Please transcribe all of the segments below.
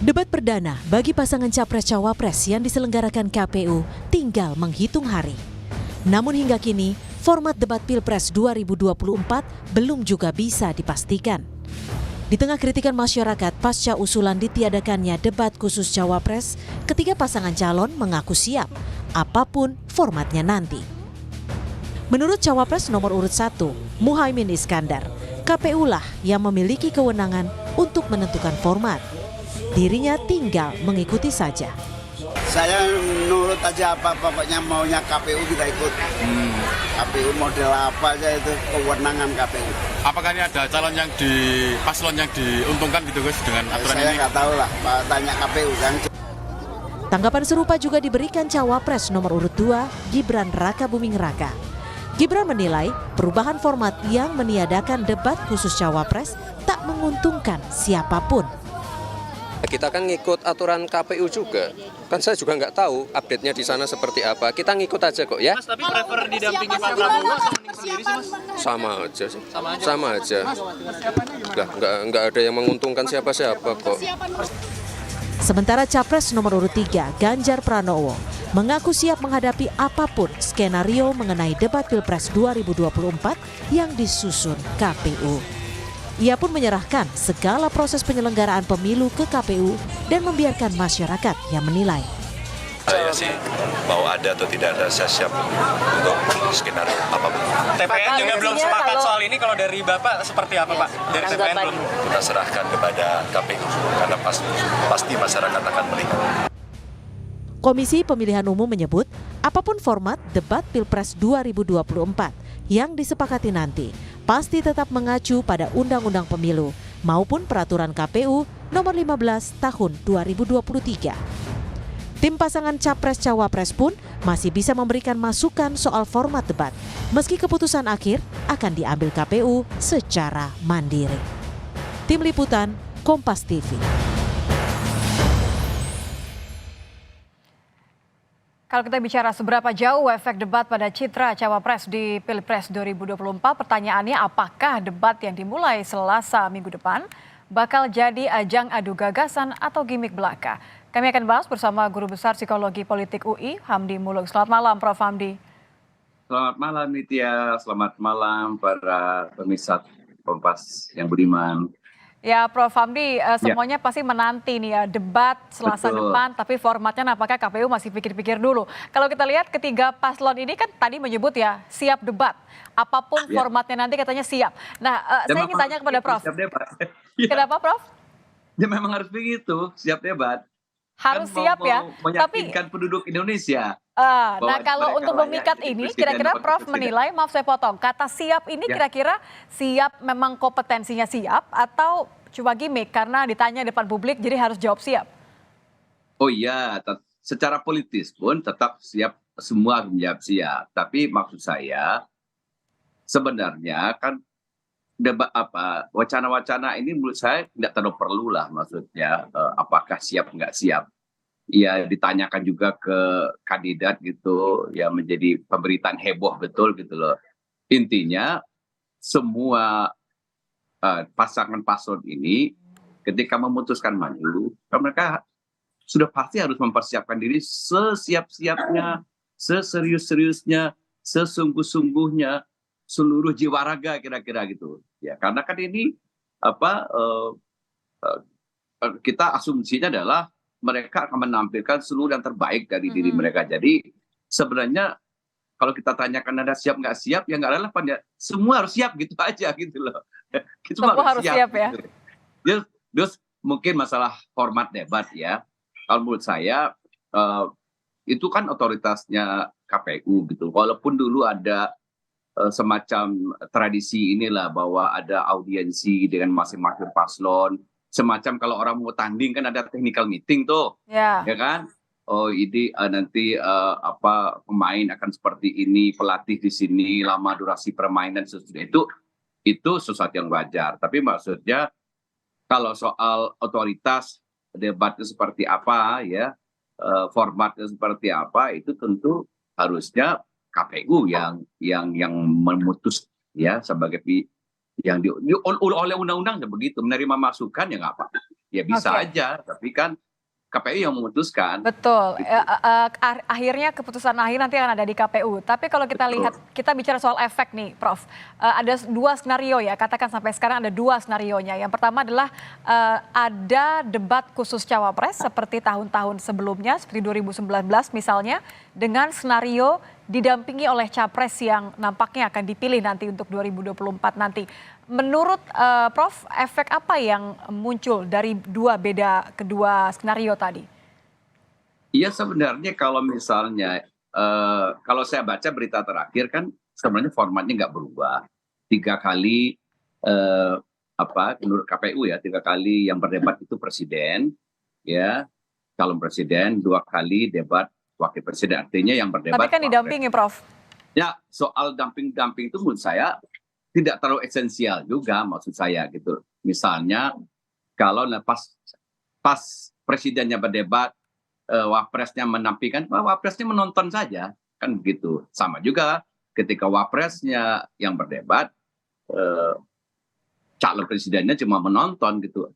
Debat perdana bagi pasangan Capres-Cawapres yang diselenggarakan KPU tinggal menghitung hari. Namun hingga kini, format debat Pilpres 2024 belum juga bisa dipastikan. Di tengah kritikan masyarakat pasca usulan ditiadakannya debat khusus Cawapres, ketiga pasangan calon mengaku siap, apapun formatnya nanti. Menurut Cawapres nomor urut 1, Muhaimin Iskandar, KPU lah yang memiliki kewenangan untuk menentukan format. Dirinya tinggal mengikuti saja. Saya nurut aja apa, pokoknya maunya KPU kita ikut. KPU model apa aja itu kewenangan KPU. Apakah ini ada calon yang paslon yang diuntungkan gitu guys dengan aturan saya ini? nggak tahu lah, tanya KPU kan. Tanggapan serupa juga diberikan Cawapres nomor urut 2, Gibran Rakabuming Raka. Gibran menilai perubahan format yang meniadakan debat khusus Cawapres tak menguntungkan siapapun. Kita kan ngikut aturan KPU juga. Kan saya juga nggak tahu update-nya di sana seperti apa. Kita ngikut aja kok ya. Mas, tapi prefer didampingi Pak Prabowo atau mending sendiri sih, Mas? Sama aja sih. Sama aja. Nggak ada yang menguntungkan siapa-siapa kok. Sementara Capres nomor urut 3, Ganjar Pranowo, mengaku siap menghadapi apapun skenario mengenai debat Pilpres 2024 yang disusun KPU. Ia pun menyerahkan segala proses penyelenggaraan pemilu ke KPU dan membiarkan masyarakat yang menilai. Saya sih mau ada atau tidak ada, saya siap untuk skenario apapun. TPN juga belum sepakat soal ini, kalau dari Bapak seperti apa Pak? Dari TPN belum? Kita serahkan kepada KPU karena pasti masyarakat akan melihat. Komisi Pemilihan Umum menyebut, apapun format debat Pilpres 2024 yang disepakati nanti, pasti tetap mengacu pada Undang-Undang Pemilu maupun Peraturan KPU nomor 15 tahun 2023. Tim pasangan Capres-Cawapres pun masih bisa memberikan masukan soal format debat, meski keputusan akhir akan diambil KPU secara mandiri. Tim Liputan, Kompas TV. Kalau kita bicara seberapa jauh efek debat pada citra Cawapres di Pilpres 2024, pertanyaannya apakah debat yang dimulai Selasa minggu depan bakal jadi ajang adu gagasan atau gimmick belaka? Kami akan bahas bersama Guru Besar Psikologi Politik UI, Hamdi Muluk. Selamat malam, Prof. Hamdi. Selamat malam, Nitya. Selamat malam para pemirsa Kompas yang budiman. Ya, Prof. Hamdi, semuanya pasti menanti nih ya debat Selasa depan, tapi formatnya nampaknya KPU masih pikir-pikir dulu. Kalau kita lihat ketiga paslon ini kan tadi menyebut ya siap debat, apapun formatnya nanti katanya siap. Nah, saya ingin tanya kepada Prof. Siap debat. Kenapa, Prof? Ya memang harus begitu, siap debat. Harus kan siap ya. Meyakinkan penduduk Indonesia. Nah, kalau untuk memikat ini, kira-kira Prof menilai, maaf saya potong, kata siap ini kira-kira siap memang kompetensinya siap atau cuma gimmick karena ditanya depan publik jadi harus jawab siap? Oh iya, secara politis pun tetap siap, semua menjawab siap. Tapi maksud saya sebenarnya kan debat wacana-wacana ini menurut saya tidak terlalu perlu lah, maksudnya apakah siap nggak siap. Ya ditanyakan juga ke kandidat gitu, ya menjadi pemberitaan heboh betul gitu loh. Intinya semua pasangan paslon ini ketika memutuskan maju, mereka sudah pasti harus mempersiapkan diri sesiap-siapnya, seserius-seriusnya, sesungguh-sungguhnya, seluruh jiwa raga kira-kira gitu. Ya karena kan ini kita asumsinya adalah mereka akan menampilkan seluruh yang terbaik dari diri mereka. Jadi sebenarnya kalau kita tanyakan ada siap nggak siap, ya nggak relevan ya. Semua harus siap gitu aja gitu loh. Semua harus siap ya. Gitu. Terus mungkin masalah format debat ya. Kalau menurut saya itu kan otoritasnya KPU gitu. Walaupun dulu ada semacam tradisi inilah bahwa ada audiensi dengan masing-masing paslon. Semacam kalau orang mau tanding kan ada technical meeting tuh, ya kan? Oh ini nanti pemain akan seperti ini, pelatih di sini, lama durasi permainan sesudah itu sesuatu yang wajar. Tapi maksudnya kalau soal otoritas debatnya seperti apa ya, formatnya seperti apa, itu tentu harusnya KPU yang memutus ya sebagai Oleh undang-undang begitu, menerima masukan ya nggak apa, ya bisa Oke. aja, tapi kan KPU yang memutuskan. Betul. Gitu. Akhirnya keputusan akhir nanti akan ada di KPU. Tapi kalau kita Betul. lihat, kita bicara soal efek nih, Prof. Ada dua skenario ya, katakan sampai sekarang ada dua skenarionya. Yang pertama adalah ada debat khusus cawapres seperti tahun-tahun sebelumnya, seperti 2019 misalnya, dengan skenario didampingi oleh capres yang nampaknya akan dipilih nanti untuk 2024 nanti. Menurut Prof, efek apa yang muncul dari kedua skenario tadi? Iya, sebenarnya kalau misalnya kalau saya baca berita terakhir kan sebenarnya formatnya nggak berubah. 3 kali menurut KPU ya, 3 kali yang berdebat itu presiden, ya calon presiden, 2 kali debat wakil presiden. Artinya yang berdebat. Tapi kan didampingi, Prof. Ya, soal damping itu menurut saya tidak terlalu esensial juga, maksud saya gitu. Misalnya kalau pas presidennya berdebat, wapresnya menampilkan, wapresnya menonton saja, kan begitu. Sama juga ketika wapresnya yang berdebat, calon presidennya cuma menonton gitu.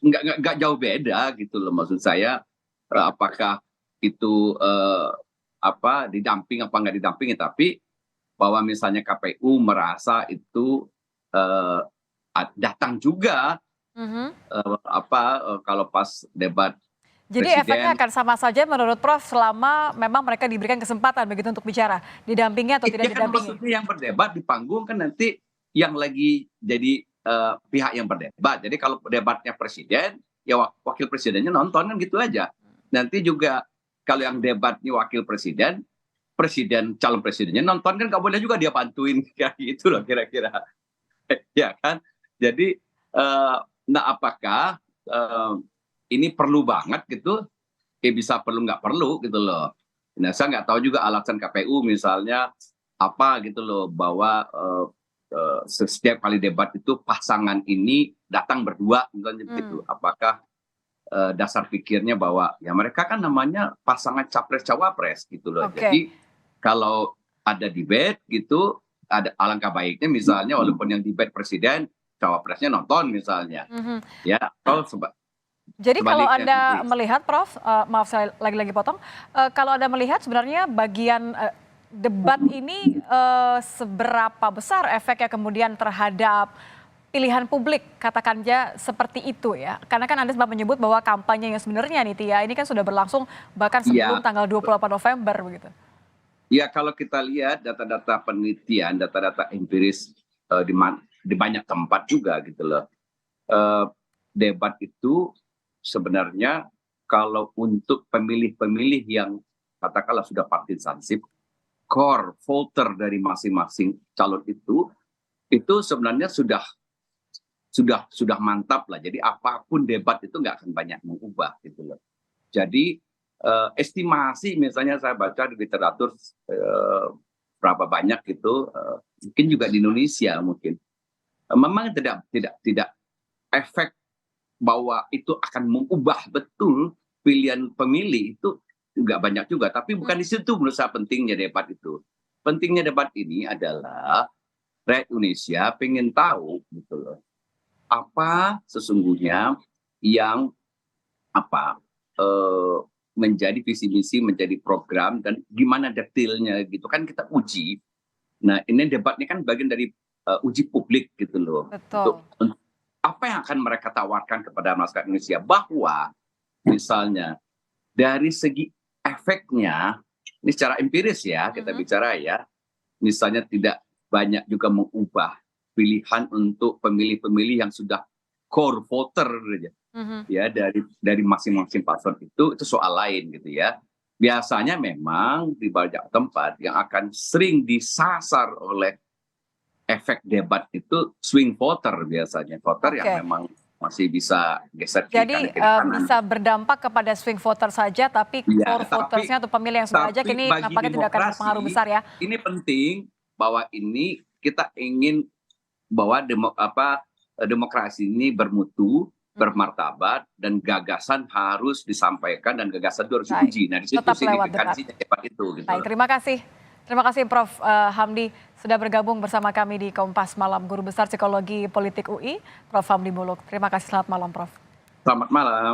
Nggak jauh beda gitu loh, maksud saya. Apakah itu didamping apa nggak didampingi, tapi bahwa misalnya KPU merasa itu datang juga kalau pas debat. Jadi Presiden. efeknya akan sama saja menurut Prof selama memang mereka diberikan kesempatan begitu untuk bicara, didampingi atau tidak Kan didampingi. maksudnya yang berdebat di panggung kan nanti yang lagi jadi pihak yang berdebat. Jadi kalau debatnya presiden, ya wakil presidennya nonton kan gitu aja. Nanti juga kalau yang debatnya wakil presiden calon presidennya nonton kan nggak boleh juga dia bantuin kayak gitu loh kira-kira. Ya kan? Jadi apakah ini perlu banget gitu? Bisa perlu nggak perlu gitu loh. Nah, saya nggak tahu juga alasan KPU misalnya apa gitu loh, bahwa setiap kali debat itu pasangan ini datang berdua misalnya begitu. Apakah dasar pikirnya bahwa ya mereka kan namanya pasangan capres cawapres gitu loh. Oke. Jadi kalau ada debate gitu, ada alangkah baiknya misalnya walaupun yang debate presiden, cawapresnya nonton misalnya. Ya, kalau Jadi kalau sebaliknya Anda melihat, Prof, maaf saya lagi-lagi potong, kalau Anda melihat sebenarnya bagian debat ini seberapa besar efeknya kemudian terhadap pilihan publik, katakan aja seperti itu ya. Karena kan Anda sempat menyebut bahwa kampanye yang sebenarnya nih Tia, ini kan sudah berlangsung bahkan sebelum tanggal 28 November begitu. Ya, kalau kita lihat data-data penelitian, data-data empiris di banyak tempat juga gitu loh. Debat itu sebenarnya kalau untuk pemilih-pemilih yang katakanlah sudah partisansip, core voter dari masing-masing calon itu sebenarnya sudah mantap lah. Jadi apapun debat itu nggak akan banyak mengubah gitu loh. Jadi estimasi misalnya saya baca di literatur berapa banyak gitu, mungkin juga di Indonesia mungkin memang tidak efek bahwa itu akan mengubah betul pilihan pemilih itu nggak banyak juga. Tapi bukan di situ menurut saya pentingnya debat itu. Pentingnya debat ini adalah rakyat Indonesia pengen tahu gitu loh, apa sesungguhnya yang menjadi visi misi, menjadi program, dan gimana detailnya gitu kan kita uji. Nah, ini debatnya kan bagian dari uji publik gitu loh. Betul. Untuk apa yang akan mereka tawarkan kepada masyarakat Indonesia, bahwa misalnya dari segi efeknya, ini secara empiris ya kita bicara ya, misalnya tidak banyak juga mengubah pilihan untuk pemilih-pemilih yang sudah core voter ya dari masing-masing paslon itu soal lain gitu ya. Biasanya memang di banyak tempat yang akan sering disasar oleh efek debat itu swing voter, biasanya voter yang memang masih bisa geser jadi bisa berdampak kepada swing voter saja, tapi core votersnya atau pemilih yang sudah ajak ini nampaknya tidak akan berpengaruh besar ya. Ini penting bahwa ini kita ingin bahwa demokrasi ini bermutu, bermartabat, dan gagasan harus disampaikan dan gagasan itu harus diuji. Nah, di situ signifikansinya debat itu. Gitu. Baik, terima kasih Terima kasih Prof. Hamdi sudah bergabung bersama kami di Kompas Malam. Guru Besar Psikologi Politik UI, Prof. Hamdi Muluk. Terima kasih, selamat malam Prof. Selamat malam.